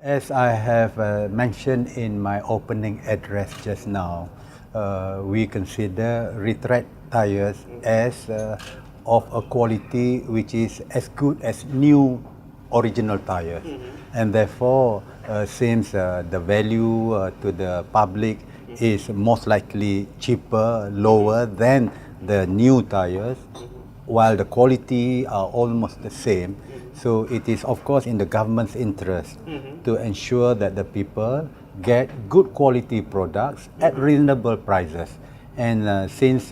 As I have mentioned in my opening address just now, we consider retread tires as of a quality which is as good as new original tires. And therefore, since the value to the public is most likely cheaper, lower than the new tires, while the quality are almost the same. So it is of course in the government's interest to ensure that the people get good quality products at reasonable prices. And since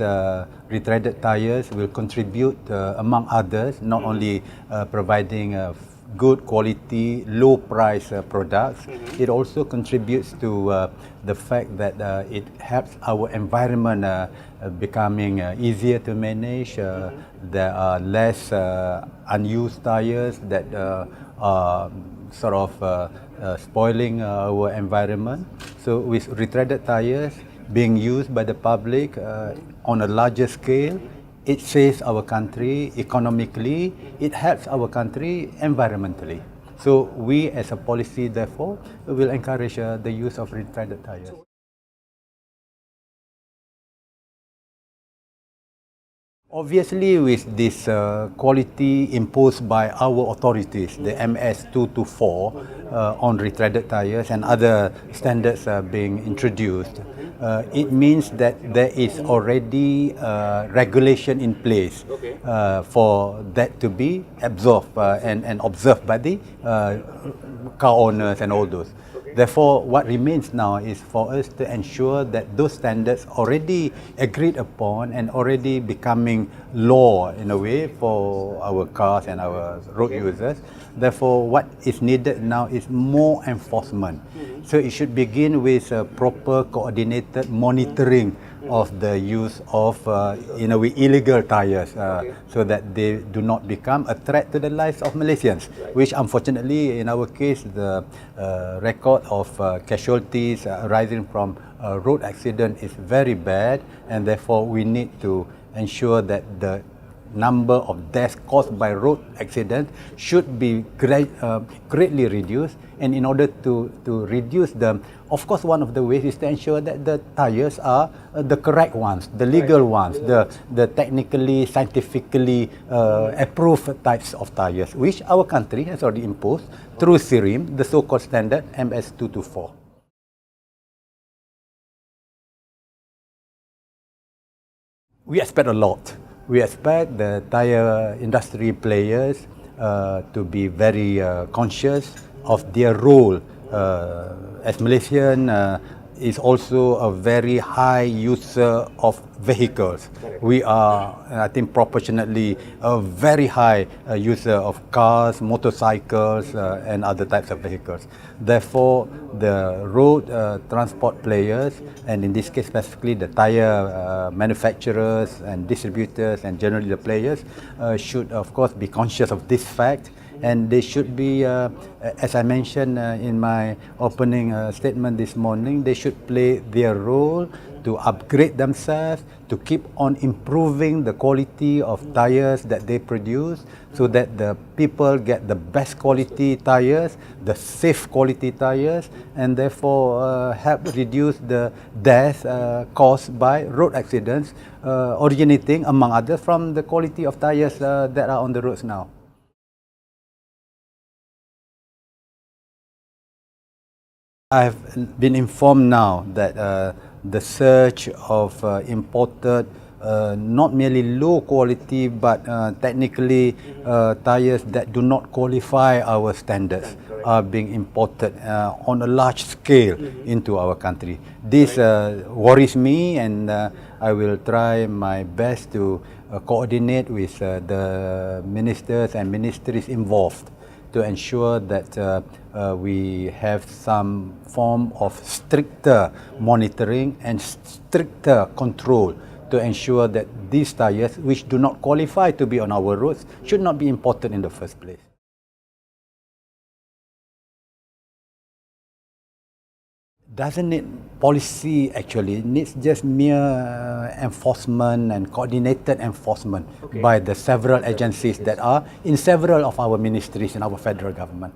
retreaded tires will contribute among others, not only providing good quality, low price products, it also contributes to the fact that it helps our environment becoming easier to manage. There are less unused tires that are sort of spoiling our environment. So with retreaded tires being used by the public on a larger scale, it saves our country economically, it helps our country environmentally. So we as a policy, therefore, will encourage the use of retreaded tires. Obviously, with this quality imposed by our authorities, the MS 224 on retreaded tires and other standards being introduced, it means that there is already regulation in place for that to be absorbed and observed by the car owners and all those. Therefore, what remains now is for us to ensure that those standards already agreed upon and already becoming law in a way for our cars and our road users. Therefore, what is needed now is more enforcement. So it should begin with proper coordinated monitoring of the use of in a way illegal tires so that they do not become a threat to the lives of Malaysians, which unfortunately in our case the record of casualties arising from road accident is very bad, and therefore we need to ensure that the number of deaths caused by road accidents should be greatly reduced. And in order to reduce them, of course, one of the ways is to ensure that the tires are the correct ones, the legal ones, the technically, scientifically approved types of tires, which our country has already imposed through SIRIM, the so-called standard MS 224. We expect a lot. We expect the tyre industry players to be very conscious of their role. As Malaysian is also a very high user of vehicles. We are, I think, proportionately a very high user of cars, motorcycles, and other types of vehicles. Therefore, the road transport players, and in this case specifically the tyre manufacturers and distributors and generally the players, should of course be conscious of this fact. And they should be, as I mentioned in my opening statement this morning, they should play their role to upgrade themselves, to keep on improving the quality of tires that they produce so that the people get the best quality tires, the safe quality tires, and therefore help reduce the death caused by road accidents originating, among others, from the quality of tires that are on the roads now. I've been informed now that the search of imported, not merely low quality, but technically tires that do not qualify our standards are being imported on a large scale into our country. This worries me, and I will try my best to coordinate with the ministers and ministries involved to ensure that we have some form of stricter monitoring and stricter control to ensure that these tires, which do not qualify to be on our roads, should not be imported in the first place. Doesn't need policy actually, it needs just mere enforcement and coordinated enforcement by the several agencies that are in several of our ministries in our federal government.